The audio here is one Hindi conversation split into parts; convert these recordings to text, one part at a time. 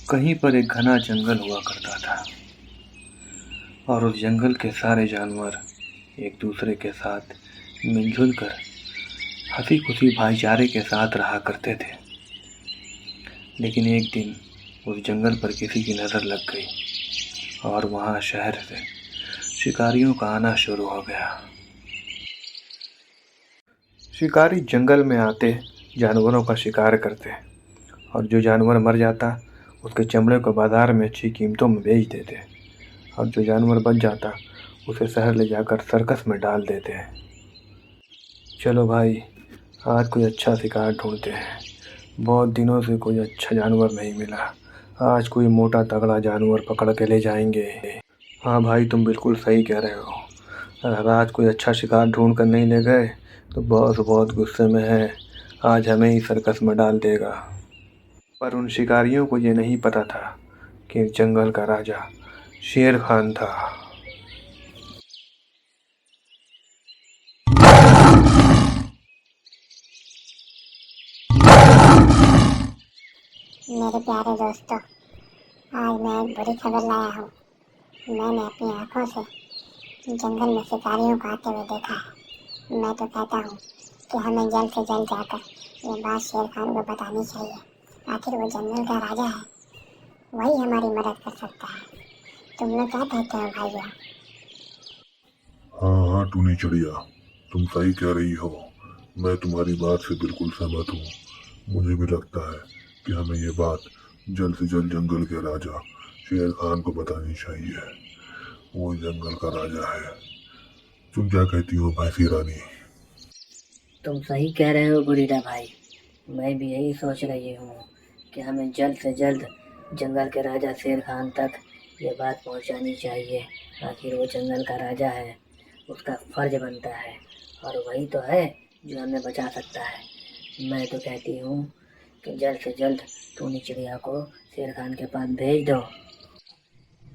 कहीं पर एक घना जंगल हुआ करता था और उस जंगल के सारे जानवर एक दूसरे के साथ मिलजुल कर हंसी खुशी भाईचारे के साथ रहा करते थे। लेकिन एक दिन उस जंगल पर किसी की नज़र लग गई और वहाँ शहर से शिकारियों का आना शुरू हो गया। शिकारी जंगल में आते जानवरों का शिकार करते और जो जानवर मर जाता उसके चमड़े को बाज़ार में अच्छी कीमतों में बेच देते और जो जानवर बच जाता उसे शहर ले जाकर सर्कस में डाल देते हैं। चलो भाई, आज कोई अच्छा शिकार ढूंढते हैं। बहुत दिनों से कोई अच्छा जानवर नहीं मिला। आज कोई मोटा तगड़ा जानवर पकड़ के ले जाएंगे। हाँ भाई, तुम बिल्कुल सही कह रहे हो। अगर आज कोई अच्छा शिकार ढूंढ कर नहीं ले गए तो बॉस बहुत गुस्से में है। आज हमें ही सर्कस में डाल देगा। पर उन शिकारियों को ये नहीं पता था कि जंगल का राजा शेर खान था। मेरे प्यारे दोस्तों, आज मैं एक बुरी खबर लाया हूँ। मैंने अपनी आंखों से जंगल में शिकारियों को आते हुए देखा है। मैं तो कहता हूँ कि हमें जल्द से जल्द जाकर ये बात शेर खान को बतानी चाहिए। आखिर वो जंगल का राजा है, वही हमारी मदद कर सकता है। तुम लोग क्या कहते हो भाइयों? हाँ हाँ टूनी चिड़िया, तुम सही कह रही हो। मैं तुम्हारी बात से बिल्कुल सहमत हूँ। मुझे भी लगता है कि हमें ये बात जल्द से जल्द जंगल के राजा शेर खान को बतानी चाहिए। वो जंगल का राजा है। तुम क्या कहती हो भैंसी रानी? तुम सही कह रहे हो गुरीडा भाई। मैं भी यही सोच रही हूँ कि हमें जल्द से जल्द जंगल के राजा शेर खान तक ये बात पहुँचानी चाहिए। आखिर वो जंगल का राजा है, उसका फर्ज बनता है और वही तो है जो हमें बचा सकता है। मैं तो कहती हूँ कि जल्द से जल्द टूनी चिड़िया को शेर खान के पास भेज दो।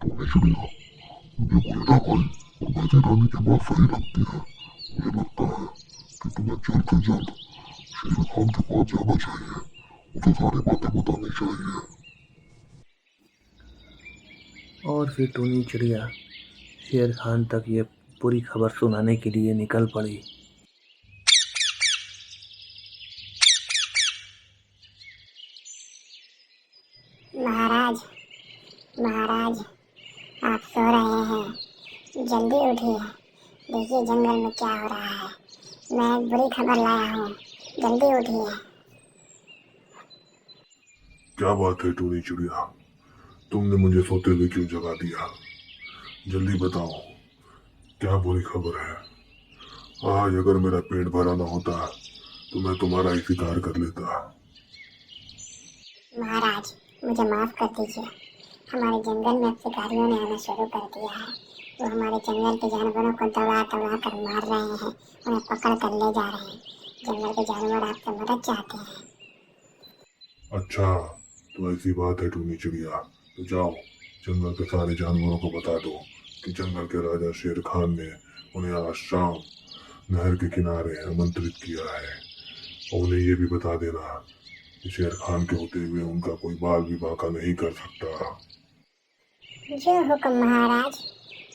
टूनी चिड़िया, मुझे गुरिल्ला भाई और भैंसी रानी की बात सही लगती है। मुझे लगता है कि तुम्हें जल्द से जल्द शेर खान के पास जाना चाहिए, उसे सारी बातें बतानी चाहिए। और फिर टूनी चिड़िया शेर खान तक ये पूरी खबर सुनाने के लिए निकल पड़ी। महाराज, महाराज, आप सो रहे हैं? जल्दी उठिए, देखिए जंगल में क्या हो रहा है। मैं एक बुरी खबर लाया हूँ, जल्दी उठिए। क्या बात है टूनी चिड़िया, तुमने मुझे सोते हुए क्यों जगा दिया? जल्दी बताओ, क्या बुरी खबर है? आज अगर मेरा पेट भरा ना होता तो मैं तुम्हारा ही शिकार कर लेता। महाराज, मुझे माफ कर दीजिए। हमारे जंगल में अब शिकारियों ने आना शुरू कर दिया है। वो हमारे जंगल के जानवरों को दबा दबा कर मार रहे हैं, उन्हें पकड़ कर ले जा रहे हैं। जंगल के जानवर आपसे मदद चाहते हैं। अच्छा, तो ऐसी बात है टूनी चिड़िया, तो जाओ जंगल के सारे जानवरों को बता दो कि जंगल के राजा शेर खान ने उन्हें आज शाम नहर के किनारे आमंत्रित किया है। और उन्हें ये भी बता देना कि शेर खान के होते हुए उनका कोई बाल भी बांका नहीं कर सकता। जो हुक्म महाराज।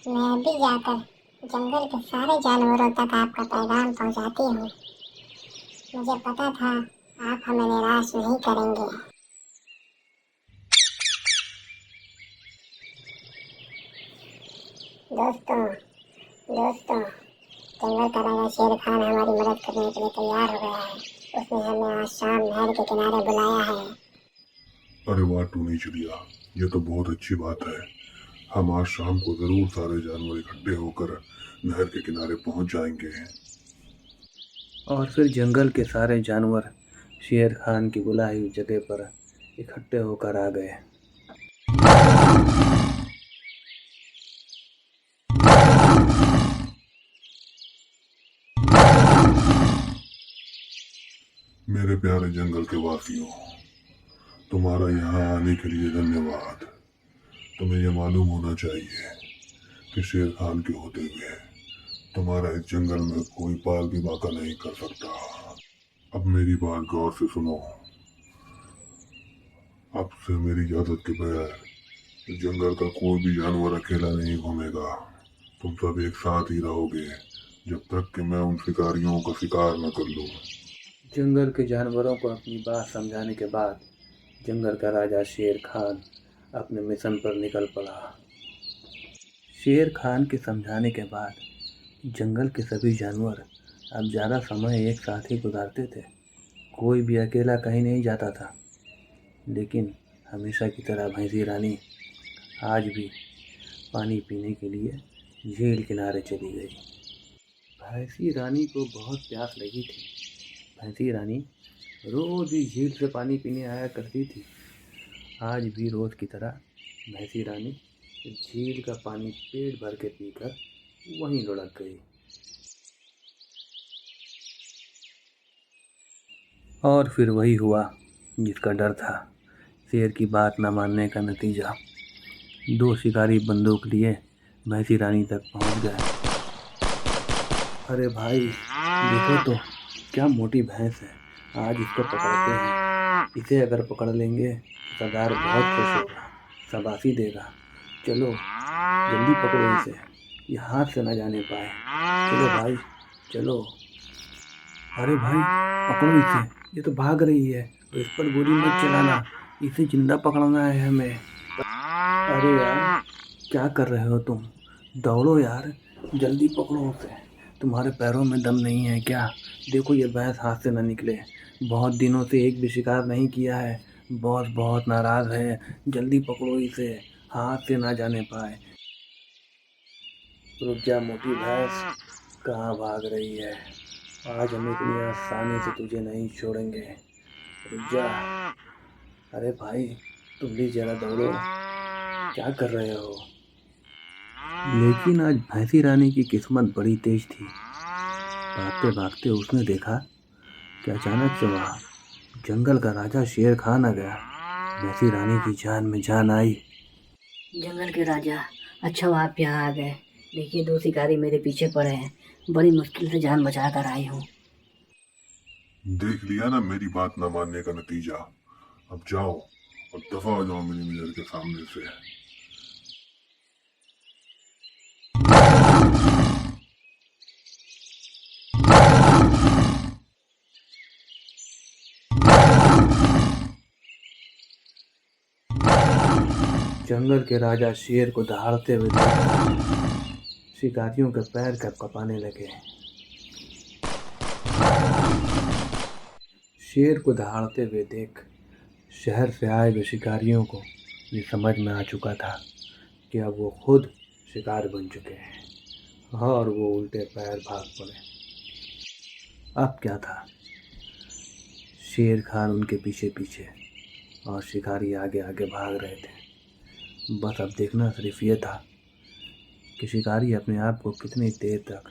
मैं अभी जाकर जंगल के सारे जानवरों तक आपका पैगाम पहुंचाती हूँ। मुझे पता था आप हमें निराश नहीं करेंगे। दोस्तों, दोस्तों, जंगल का राजा शेर खान हमारी मदद करने के लिए तैयार हो गया है। उसने हमें आज शाम नहर के किनारे बुलाया है। अरे वाह टूनी चिड़िया, ये तो बहुत अच्छी बात है। हम आज शाम को जरूर सारे जानवर इकट्ठे होकर नहर के किनारे पहुंच जाएंगे। और फिर जंगल के सारे जानवर शेर खान की बुलाई हुई जगह पर इकट्ठे होकर आ गए। मेरे प्यारे जंगल के वासियों, तुम्हारा यहाँ आने के लिए धन्यवाद। तुम्हें यह मालूम होना चाहिए कि शेर खान के होते हुए तुम्हारा इस जंगल में कोई बाल भी बांका नहीं कर सकता। अब मेरी बात गौर से सुनो। अब से मेरी इजाजत के बगैर जंगल का कोई भी जानवर अकेला नहीं घूमेगा। तुम सब एक साथ ही रहोगे जब तक कि मैं उन शिकारियों का शिकार न कर लूं। जंगल के जानवरों को अपनी बात समझाने के बाद जंगल का राजा शेर खान अपने मिशन पर निकल पड़ा। शेर खान के समझाने के बाद जंगल के सभी जानवर अब ज़्यादा समय एक साथ ही गुजारते थे। कोई भी अकेला कहीं नहीं जाता था। लेकिन हमेशा की तरह भैंसी रानी आज भी पानी पीने के लिए झील किनारे चली गई। भैंसी रानी को बहुत प्यास लगी थी। भैंसी रानी रोज़ ही झील से पानी पीने आया करती थी। आज भी रोज़ की तरह भैंसी रानी झील का पानी पेट भर के पीकर वहीं लुढ़क गई। और फिर वही हुआ जिसका डर था। शेर की बात न मानने का नतीजा। दो शिकारी बंदूक लिए भैंसी रानी तक पहुंच गए। अरे भाई देखो तो क्या मोटी भैंस है, आज इसको पकड़ते हैं। इसे अगर पकड़ लेंगे तो सरदार बहुत खुश होगा, शाबाशी देगा। चलो जल्दी पकड़ो इसे, ये हाथ से न जाने पाए। चलो भाई चलो। अरे भाई पकड़ो इसे, ये तो भाग रही है। और इस पर गोली मत चलाना, इसे जिंदा पकड़ना है हमें। अरे यार क्या कर रहे हो तुम, दौड़ो यार, जल्दी पकड़ो उसे। तुम्हारे पैरों में दम नहीं है क्या? देखो ये भैंस हाथ से न निकले। बहुत दिनों से एक भी शिकार नहीं किया है। बॉस बहुत नाराज़ है, जल्दी पकड़ो इसे, हाथ से ना जाने पाए। रुक जा मोटी भैंस, कहाँ भाग रही है? आज हम इतनी आसानी से तुझे नहीं छोड़ेंगे, रुक जा। अरे भाई तुम भी जरा दौड़ो, क्या कर रहे हो? लेकिन आज भैंसी रानी की किस्मत बड़ी तेज थी। भागते भागते उसने देखा कि अचानक से वहाँ जंगल का राजा शेर खान आ गया। भैंसी रानी की जान में जान आई। जंगल के राजा, अच्छा आप यहाँ आ गए। देखिए 2 शिकारी मेरे पीछे पड़े हैं। बड़ी मुश्किल से जान बचा कर आई हूँ। देख लिया ना मेरी बात न मानने का नतीजा। अब जाओ और दफा हो जाओ मेरी नजर के सामने से। जंगल के राजा शेर को दहाड़ते हुए देखकर शिकारियों के पैर कँपाने लगे। शेर को दहाड़ते हुए देख शहर से आए हुए शिकारियों को ये समझ में आ चुका था कि अब वो खुद शिकार बन चुके हैं और वो उल्टे पैर भाग पड़े। अब क्या था, शेर खान उनके पीछे पीछे और शिकारी आगे आगे भाग रहे थे। बस अब देखना सिर्फ ये था कि शिकारी अपने आप को कितनी देर तक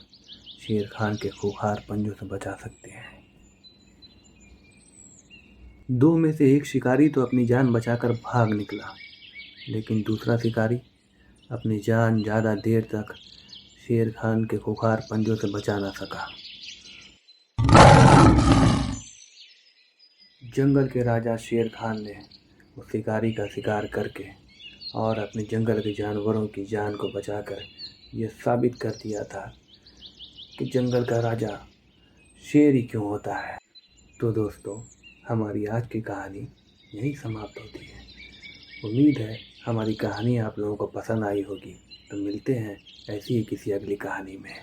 शेर खान के खूंखार पंजों से बचा सकते हैं। 2 में से एक शिकारी तो अपनी जान बचाकर भाग निकला, लेकिन दूसरा शिकारी अपनी जान ज़्यादा देर तक शेर खान के खूंखार पंजों से बचा ना सका। जंगल के राजा शेर खान ने उस शिकारी का शिकार करके और अपने जंगल के जानवरों की जान को बचाकर यह साबित कर दिया था कि जंगल का राजा शेर ही क्यों होता है। तो दोस्तों हमारी आज की कहानी यहीं समाप्त होती है। उम्मीद है हमारी कहानी आप लोगों को पसंद आई होगी। तो मिलते हैं ऐसी ही किसी अगली कहानी में।